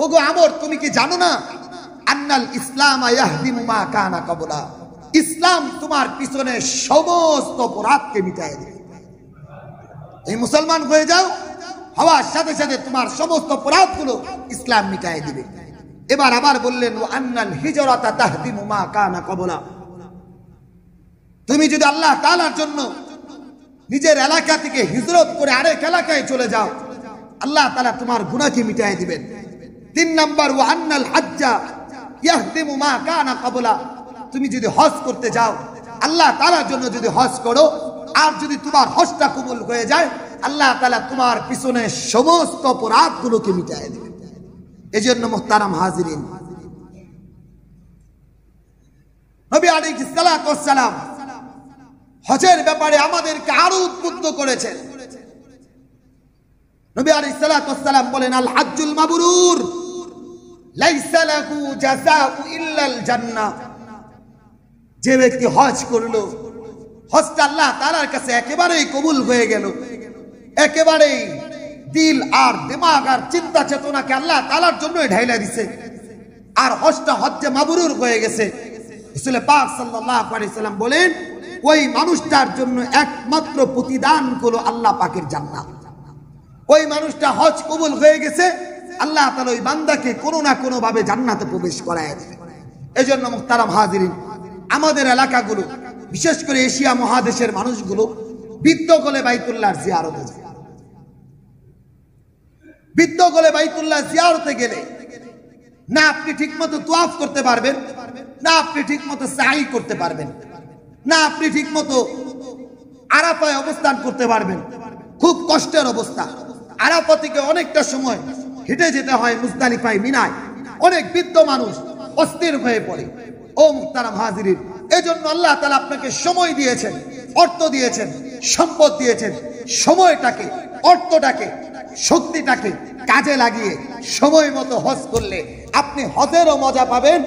Speaker 1: ওগো আমর তুমি কি জানো না, আন্নাল ইসলাম ইয়াহদিমু মা কানা ক্বাবলা, ইসলাম তোমার পিছনে সমস্ত অপরাধকে মিটায় দেবে। এই মুসলমান হয়ে যাও, হওয়ার সাথে সাথে তোমার সমস্ত অপরাধগুলো ইসলাম মিটায় দিবে। এবার আবার বললেন, ওয়া আন্নাল হিজরাতা তাহদিমু মা কানা ক্বাবলা, তুমি যদি আল্লাহ তাআলার জন্য নিজের এলাকা থেকে হিজরত করে আরেক এলাকায় চলে যাও, আল্লাহ তাআলা তোমার গুনাহকে মিটায় দিবেন। 3 নাম্বার, ওয়া আন্নাল হাজ্জা ইয়াহদিমু মা কানা ক্বাবলা। তুমি যদি হজ করতে যাও, আল্লাহ তাআলার জন্য যদি হজ করো, আর যদি তোমার হজটা কবুল হয়ে যায়, আল্লাহ তাআলা তোমার পিছনে সমস্ত অপরাধগুলোকে মিটায় দিবেন। এজন্য মুহতারাম হাজিরিন, নবী আলাইহিস সালাতু ওয়াস সালাম হজের ব্যাপারে আমাদেরকে আরো উদ্বুদ্ধ করেছেন। নবী আলাইহিস সালাতু ওয়াস সালাম বলেন, আল হজ্জুল মাবরুর লাইসা লাহু জাযাউ ইল্লাল জান্নাহ। যে ব্যক্তি হজ করলো, হজটা আল্লাহ তাআলার কাছে একেবারেই কবুল হয়ে গেল, একেবারেই দিল আর দিমাগ আর চিন্তা চেতনাকে আল্লাহ তাআলার জন্যই ঢাইলা দিছে, আর হজটা হজ্জে মাবরুর হয়ে গেছে। রাসূল পাক সাল্লাল্লাহু আলাইহি সাল্লাম বলেন, ওই মানুষটার জন্য একমাত্র প্রতিদান হলো আল্লাহ পাকের জান্নাত। ওই মানুষটা হজ কবুল হয়ে গেছে, আল্লাহ তাআলা ওই বান্দাকে কোনো না কোনো ভাবে জান্নাতে প্রবেশ করায় দেবে। এজন্য মুহতারাম হাজিরিন, আমাদের এলাকাগুলো, বিশেষ করে এশিয়া মহাদেশের মানুষগুলো বৃদ্ধ গলে বাইতুল্লাহর জিয়ারতে যায়। বৃদ্ধ গলে বাইতুল্লাহ জিয়ারতে গেলে না আপনি ঠিকমতো তাওয়াফ করতে পারবেন, না আপনি ঠিকমতো সাই করতে পারবেন, না আপনি ঠিকমতো আরাফায় অবস্থান করতে পারবেন। খুব কষ্টের অবস্থা। আরাফা থেকে অনেকটা সময় হেঁটে যেতে হয় মুজদালিফায়, মিনায়। অনেক বৃদ্ধ মানুষ অস্থির হয়ে পড়ে। ও মুহতারাম হাজিরিন, এজন্য আল্লাহ তাআলা আপনাকে সময় দিয়েছেন, অর্থ দিয়েছেন, সম্পদ দিয়েছেন। সময়টাকে, অর্থটাকে, শক্তিটাকে কাজে লাগিয়ে সময় মতো হজ করলে আপনি হজেরও মজা পাবেন,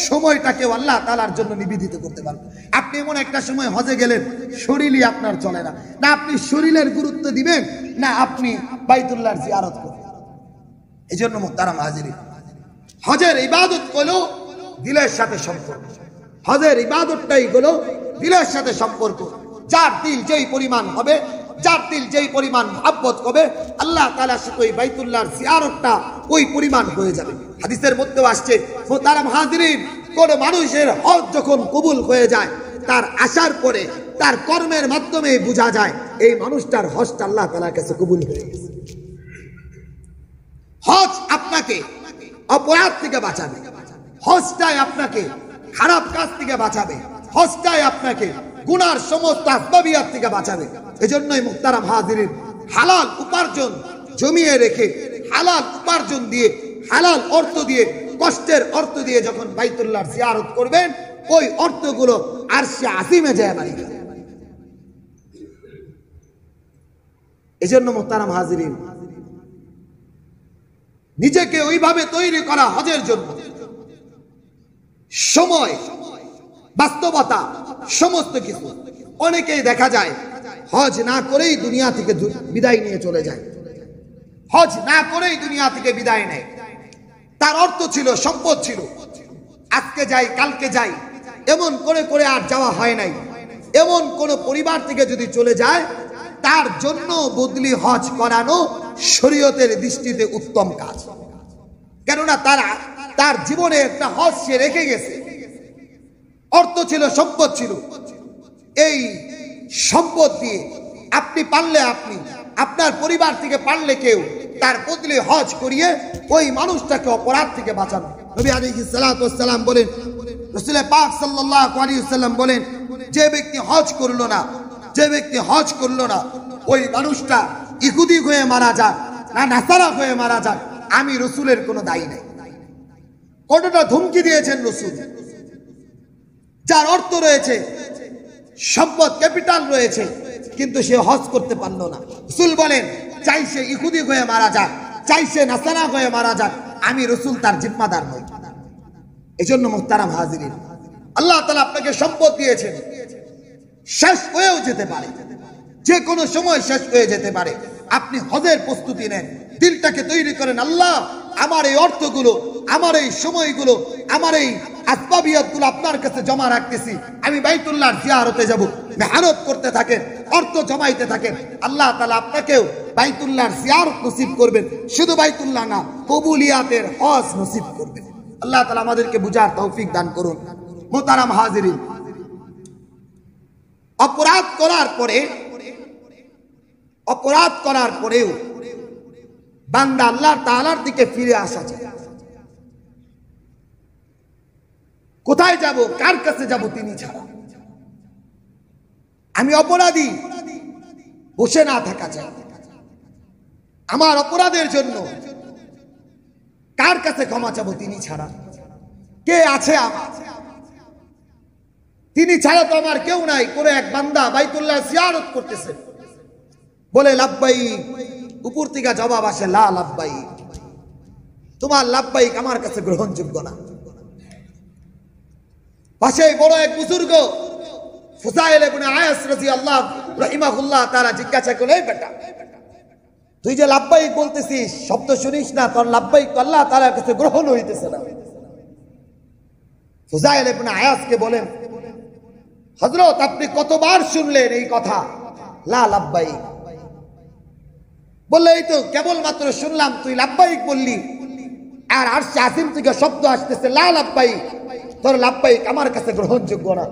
Speaker 1: সময়টাকেও আল্লাহ তাআলার জন্য নিবেদিত করতে পারবেন। আপনি এমন একটা সময় হজে গেলেন, শরীরই আপনার চলে না, না আপনি শরীরের গুরুত্ব দিবেন, না আপনি বাইতুল্লাহর জিয়ারত করবেন। এই জন্য মুহতারাম হাজিরিন, হজের ইবাদত হলো দিলের সাথে সম্পর্ক। হজের ইবাদতটাই হলো দিলের সাথে সম্পর্ক। যার দিল যেই পরিমাণ হবে, যার দিল যেই পরিমাণ মুহাব্বত হবে, আল্লাহ তাআলা সেই বাইতুল্লাহর জিয়ারতটা ওই পরিমাণ হয়ে যাবে। হাদিসের মধ্যেও আসছে, মুহতারাম হাজিরিন, কোন মানুষের হজ যখন কবুল হয়ে যায়, তার আসার পরে তার কর্মের মাধ্যমে বোঝা যায় এই মানুষটার হজটা আল্লাহ তাআলার কাছে কবুল হয়ে গেছে। হজ আপনাকে অপরাধ থেকে বাঁচাবে, হজটাই আপনাকে খারাপ কাজ থেকে বাঁচাবে, হজটাই আপনাকে গুনার সমস্ত আসবাবিয়াত থেকে বাঁচাবে। এজন্যই মুহতারাম হাজিরিন, হালাল উপার্জন জমিয়ে রেখে, হালাল উপার্জন দিয়ে, হালাল অর্থ দিয়ে, কষ্টের অর্থ দিয়ে যখন বাইতুল্লাহর জিয়ারত করবেন, ওই অর্থগুলো আরশে আজিমে যায় বাড়ি। এজন্য মুহতারাম হাজিরিন, নিজেকে ওইভাবে তৈরি করা হজের জন্য, সময়, বাস্তবতা, সমস্ত কিছু। অনেকেই দেখা যায় হজ না করেই দুনিয়া থেকে বিদায় নিয়ে চলে যায়, হজ না করেই দুনিয়া থেকে বিদায় নেয়। তার অর্থ ছিল, সম্পদ ছিল, আজকে যাই কালকে যাই, এমন করে করে আর যাওয়া হয় নাই। এমন কোন পরিবার থেকে যদি চলে যায়, তার জন্য বদলি হজ করানো শরীয়তের দৃষ্টিতে উত্তম কাজ। কেননা তার জীবনে একটা হজ সে রেখে গেছে, অর্থ ছিল, সম্পদ ছিল। এই সম্পদ দিয়ে আপনি পারলে, আপনি আপনার পরিবার থেকে পারলে কেউ তার বদলে হজ করিয়ে ওই মানুষটাকে অপরাধ থেকে বাঁচানো। নবী আলাইহিস সালাতু ওয়াস সালাম বলেন, রাসূল পাক সাল্লাল্লাহু আলাইহি ওয়াসাল্লাম বলেন, যে ব্যক্তি হজ করলো না, যে ব্যক্তি হজ করলো না, ওই মানুষটা ইহুদি হয়ে মারা যাক না নাসারা হয়ে মারা যাক, আমি রাসূলের কোনো দায়ী নাই। কতটা ধমকি দিয়েছেন রাসূল। যার অর্থ রয়েছে, সম্পদ, ক্যাপিটাল রয়েছে, কিন্তু সে হজ করতে পারলো না, রাসূল বলেন, চাই সে ইহুদি হয়ে মারা যাক, চাই সে নাসারা হয়ে মারা যাক, আমি রাসূল তার জিম্মাদার নই। এজন্য মুহতারাম হাজিরিন, আল্লাহ তাআলা আপনাকে সম্পদ দিয়েছেন, শেষ হয়েও যেতে পারে, যে কোনো সময় শেষ হয়ে যেতে পারে। আপনি হজের প্রস্তুতি নেন, দিলটাকে তৈরি করেন, আল্লাহ আমার এই অর্থগুলো, আমার এই সময়গুলো, আমার এই আসবাবিয়াতগুলো আপনার কাছে জমা রাখতেছি, আমি বাইতুল্লাহর জিয়ারতে যাব। মেহনত করতে থাকেন, অর্থ জমাইতে থাকেন, আল্লাহ তাআলা আপনাকেও বাইতুল্লাহর জিয়ারত নসিব করবেন। শুধু বাইতুল্লাহ না, কবুলিয়াতের হজ নসিব করবেন। আল্লাহ তাআলা আমাদেরকে বুঝার তৌফিক দান করুন। মুহতারাম হাজিরিন, অপরাধ করার পরে অপরাধ করার পরেও বান্দা আল্লাহ তাআলার দিকে ফিরে আসা চায়। কোথায় যাব, কার কাছে যাব তিনি ছাড়া? আমি অপরাধী, বসে না থাকা চাই। আমার অপরাধের জন্য কার কাছে ক্ষমা চাবো তিনি ছাড়া? কে আছে আমার? তিনি ছাড়া তো আমার কেউ নাই। কোন এক বান্দা বাইতুল্লাহ জিয়ারত করতেছে, বলে লাব্বাইক, উপর থেকে জবাব আসে লা লাব্বাইক, তোমার লাব্বাইক আমার কাছে গ্রহণযোগ্য না। পাশে বড় এক বুজুর্গ ফুযাইল ইবনে আয়াস রাদিয়াল্লাহু রাহিমাহুল্লাহ তাআলা জিজ্ঞাসা করলেন, বেটা তুই যে লাব্বাইক বলতেছিস, শব্দ শুনিস না, তোর লাব্বাইক তো আল্লাহ তাআলার কাছে গ্রহণ হইতেছে না। ফুযাইল ইবনে আয়াসকে বলেন, হযরত আপনি কতবার শুনলেন এই কথা লা লাব্বাইক? বললে এই তো কেবলমাত্র শুনলাম, তুই লাব্বাইক বললি, আর আরশে আজিম থেকে শব্দ আসতেছে লা লাব্বাইক, তোর লাব্বাইক আমার কাছে গ্রহণযোগ্য না।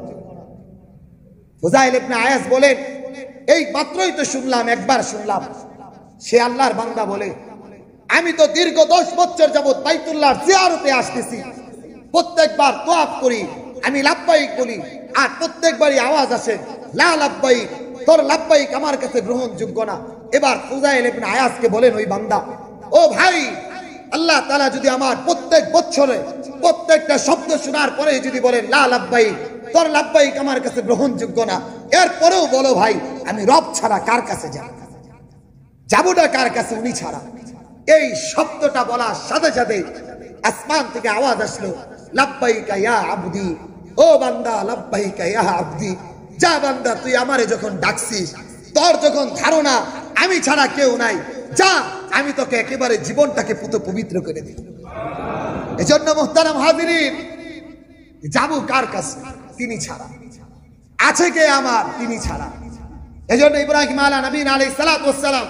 Speaker 1: ফুযাইল ইবনে আয়াস বলেন, এই মাত্রই তো শুনলাম, একবার শুনলাম। সে আল্লাহর বান্দা বলে, আমি তো দীর্ঘ 10 বছর যাবত বাইতুল্লাহর জিয়ারতে আসতেছি, প্রত্যেকবার তোয়াফ করি, আমি লাব্বাইক বলি, আর প্রত্যেকবারই আওয়াজ আসে লা লাব্বাইক, তোর লাব্বাইক আমার কাছে গ্রহণযোগ্য না। এবার ফুযাইল ইবনে আয়াসকে বলেন ওই বান্দা, ও ভাই, আল্লাহ তাআলা যদি আমার প্রত্যেক বছরে প্রত্যেকটা শব্দ শোনার পরে যদি বলেন লা লাব্বাইক, তোর লাব্বাইক আমার কাছে গ্রহণযোগ্য না, এরপরেও বলো ভাই আমি রব ছাড়া কার কাছে যাব? যাবোটা কার কাছে? উনি ছাড়া। এই শব্দটা বলার সাথে সাথে আসমান থেকে আওয়াজ আসলো লাব্বাইকা ইয়া আবদি, ও বান্দা লাব্বাইকা ইয়া আবদি। যা বান্দা, তুই আমারে যখন ডাকছিস, তোর যখন ধারণা আমি ছাড়া কেউ নাই, যা, আমি তোকে একেবারে জীবনটাকে পুত পবিত্র করে দিই। এজন্য মুহতারাম হাজিরিন, যাবো কার কাছে? তিনি ছাড়া। আছে কে আমার? তিনি ছাড়া। এজন্য ইব্রাহিম আলাইহিস সালাতু ওয়াস সালাম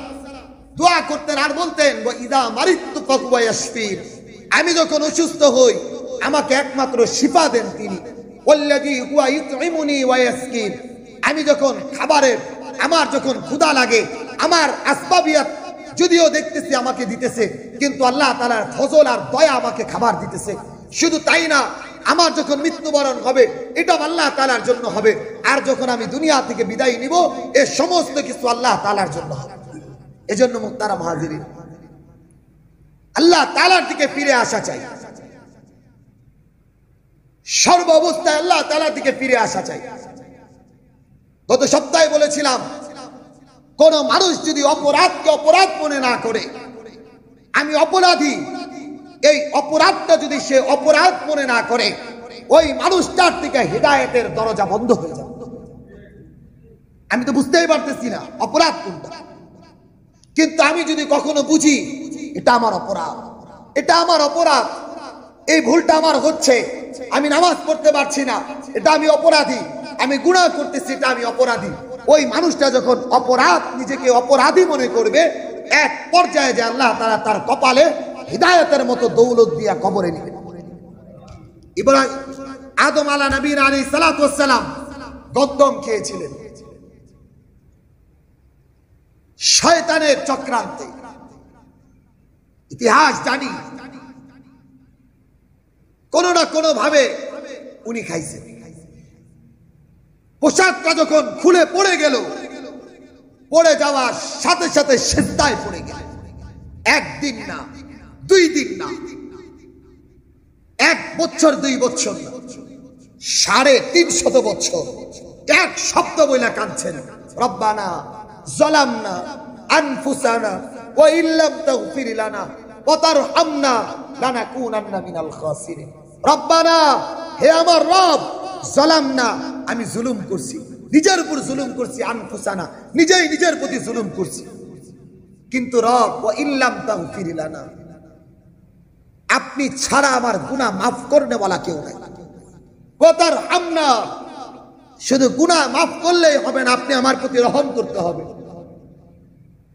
Speaker 1: দোয়া করতেন আর বলতেন, ইদা মারিতু ফাহুয়া ইয়াশফিন, আমি যখন অসুস্থ হই আমাকে একমাত্র শিফা দেন তিনি। ওয়াল্লাযী হুয়া ইউতঈমুনি ওয়া ইয়াসকিন, আমি যখন খাবারের, আমার যখন ক্ষুধা লাগে, আমার আসবাবিয়াত যদিও দেখতেছি আমাকে দিতেছে, কিন্তু আল্লাহ তাআলার ফজল আর দয়া আমাকে খাবার দিতেছে। শুধু তাই না, আমার যখন মৃত্যুবরণ হবে এটা আল্লাহ তাআলার জন্য হবে, আর যখন আমি দুনিয়া থেকে বিদায় নিব এই সমস্ত কিছু আল্লাহ তাআলার জন্য হবে। এজন্য মুহতারাম হাজিরিন, আল্লাহ তাআলার দিকে ফিরে আসা চাই। সর্ব অবস্থায় আল্লাহ তাআলার দিকে ফিরে আসা চাই। গত সপ্তাহে বলেছিলাম, কোন মানুষ যদি অপরাধকে অপরাধ মনে না করে, আমি অপরাধী, এই অপরাধটা যদি সে অপরাধ মনে না করে, ওই মানুষটার থেকে হিদায়াতের দরজা বন্ধ হয়ে যাবে। আমি তো বুঝতেই পারতেছি না অপরাধ কোনটা, কিন্তু আমি যদি কখনো বুঝি এটা আমার অপরাধ, এটা আমার অপরাধ, এই ভুলটা আমার হচ্ছে, আমি নামাজ পড়তে পারছি না, এটা আমি অপরাধী, আমি গুনাহ করতেছি, এটা আমি অপরাধী। ওই মানুষটা যখন অপরাধ, নিজেকে অপরাধী মনে করবে, এক পর্যায়ে যে আল্লাহ তাআলা তার কপালে হিদায়াতের মতো দৌলত দিয়া কবরে নিবে। ইব্রাহিম আদম আলাইহিস সালাতু ওয়াস সালাম গদ্দম খেয়েছিলেন শয়তানের চক্রান্তে। ইতিহাস জানি, কোন না কোন ভাবে উনি খাইছেন। পোশাকটা যখন খুলে পড়ে গেল, পড়ে যাওয়ার সাথে সাথে সিজদায় পড়ে গেল। একদিন না, 2 দিন না, 1 বছর 2 বছর না, 350 বছর এক শব্দ বইলা কাঁদছেন, রব্বানা যালামনা আনফুসানা ওয়া ইল্লাম তাগফির লানা ওয়া তারহামনা লানাকুনান্না মিনাল খাসিরিন। রব্বানা, হে আমার রব, যালামনা, আমি জুলুম করছি, নিজের উপর জুলুম করছি, আনফুসানা, নিজেই নিজের প্রতি জুলুম করছি, কিন্তু রব ওয়া ইল্লাম তাগফির লানা, আপনি ছাড়া আমার গুনাহ মাফ করনে ওয়ালা কেউ নাই। ওয়া তারহামনা, শুধু গুনাহ মাফ করলেই হবে না, আপনি আমার প্রতি রহম করতে হবে।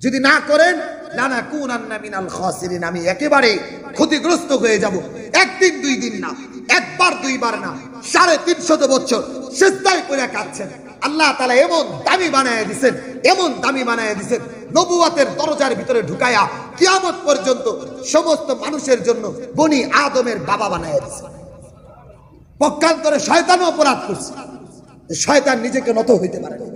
Speaker 1: যদি না করেন, লানাকুনান্না মিনাল খাসিরিন, আমি একেবারে ক্ষতিগ্রস্ত হয়ে যাব। একদিন 2 দিন না, একবার 2 বার না, 350 বছর সিজদায় পড়ে কাঁদছেন। আল্লাহ তাআলা এমন দামি বানায় দিবেন, এমন দামি বানায় দিবেন, নবুয়াতের দরজার ভিতরে ঢুকায়া কিয়ামত পর্যন্ত সমস্ত মানুষের জন্য বনি আদমের বাবা বানায় দিয়েছে। পক্ষান্তরে শয়তানও অপরাধ করছে, শয়তান নিজেকে নত হইতে পারে না,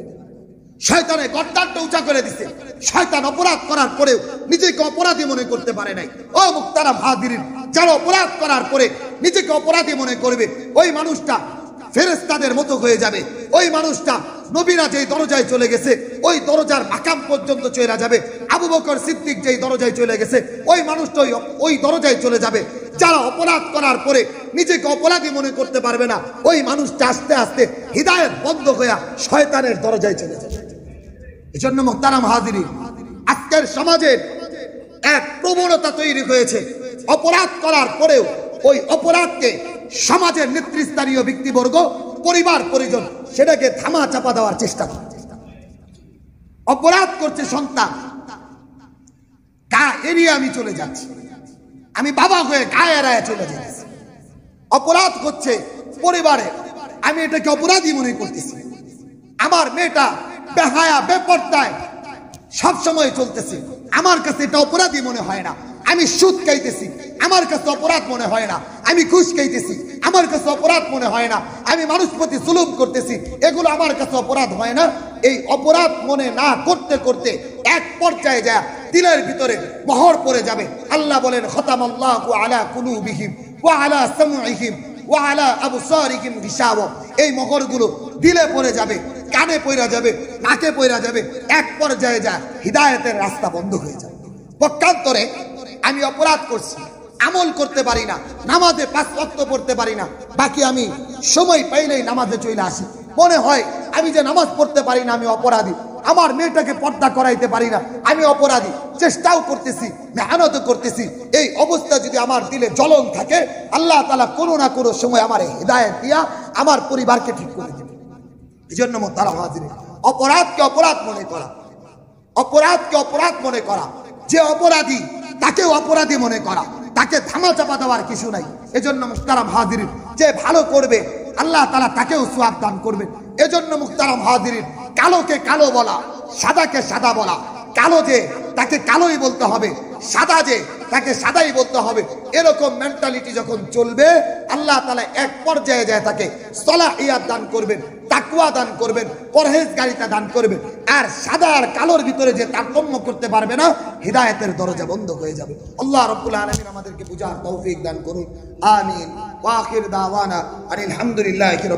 Speaker 1: শয়তানের গর্দানটা উঁচা করে দিছে। শয়তান অপরাধ করার পরেও নিজেকে অপরাধী মনে করতে পারে নাই। ও মুক্তারাম হাজিরিন, যারা অপরাধ করার পরে নিজেকে অপরাধী মনে করবে ওই মানুষটা ফেরেশতাদের মতো হয়ে যাবে। ওই মানুষটা নবীরা যেই দরজায় চলে গেছে ওই দরজার মাকাম পর্যন্ত চলে যাবে। আবু বকর সিদ্দিক যেই দরজায় চলে গেছে ওই মানুষটা ওই দরজায় চলে যাবে। যারা অপরাধ করার পরে নিজেকে অপরাধী মনে করতে পারবে না ওই মানুষটা আস্তে আস্তে হিদায়াত বন্ধ হয়ে শয়তানের দরজায় চলে যাবে। এজন্য মুহতারাম হাজিরিন, আজকের সমাজের এক প্রবণতা তৈরি হয়েছে, অপরাধ করার পরেও ওই অপরাধকে সমাজের নেতৃস্থানীয় ব্যক্তিবর্গ, পরিবার পরিজন সেটাকে থামা চাপা দেওয়ার চেষ্টা করে। অপরাধ করছে সন্তান, গা এড়িয়ে আমি চলে যাচ্ছি, আমি বাবা হয়ে গা এড়ায় চলে যাচ্ছি। অপরাধ করছে পরিবারে, আমি এটাকে অপরাধী মনে করতেছি। আমার মেয়েটা বেহায়া বেপরদায় সবসময় চলতেছে, আমার কাছে এটা অপরাধী মনে হয় না। আমি সুদ খাইতেছি, আমার কাছে অপরাধ মনে হয় না। আমি ঘুষ খাইতেছি, আমার কাছে অপরাধ মনে হয় না। আমি মানুষ প্রতি জুলুম করতেছি, এগুলো আমার কাছে অপরাধ হয় না। এই অপরাধ মনে না করতে করতে এক পর্যায়ে যায় দিলের ভিতরে মোহর পড়ে যাবে। আল্লাহ বলেন, খতামাল্লাহু আলা কুলুবিহিম ওয়া আলা সামঈহিম ওয়া আলা আবসারিহিম গিশাওয়া। এই মোহরগুলো দিলে পড়ে যাবে, কানে পড়ে যাবে, নাকে পড়ে যাবে। এক পর্যায়ে যায় হিদায়াতের রাস্তা বন্ধ হয়ে যাবে। পক্ষান্তরে আমি অপরাধ করছি, আমল করতে পারি না, নামাজে 5 ওয়াক্ত পড়তে পারি না, বাকি আমি সময় পাইলেই নামাজে চলে আসি। মনে হয় আমি যে নামাজ পড়তে পারি না আমি অপরাধী, আমার মেয়েটাকে পর্দা করাইতে পারি না আমি অপরাধী, চেষ্টাও করতেছি, মেহনত করতেছি। এই অবস্থা যদি আমার দিলে জ্বলন থাকে, আল্লাহ তাআলা কোনো না কোনো সময় আমার হিদায়াত দিয়া আমার পরিবারকে ঠিক করে দেবে। এই জন্য মুহতারাম হাজিরিন, অপরাধকে অপরাধ মনে করা, অপরাধকে অপরাধ মনে করা, যে অপরাধী তাকেও অপরাধী মনে করা, তাকে ধামা চাপা দেওয়ার কিছু নাই। এজন্য মুহতারাম হাজিরিন, যে ভালো করবে আল্লাহ তাআলা তাকেও সওয়াব দান করবেন। এজন্য মুহতারাম হাজিরিন, কালোকে কালো বলা, সাদাকে সাদা বলা, কালো যে তাকে কালোই বলতে হবে, সাদা যে তাকে সাদাই বলতে হবে, এরকম মেন্টালিটি যখন চলবে আল্লাহ তাআলা এক পর্যায়ে যায় তাকে সলাহিয়াত দান করবেন, তাকওয়া দান করবেন, পরহেজগারিতা দান করবেন। আর সাদা আর কালোর ভিতরে যে তারতম্য করতে পারবে না, হিদায়াতের দরজা বন্ধ হয়ে যাবে। আল্লাহ রাব্বুল আলামিন আমাদেরকে বুঝার তৌফিক দান করুন। আমিন। ওয়া আখির দাওয়ানা আলহামদুলিল্লাহি রাব্বিল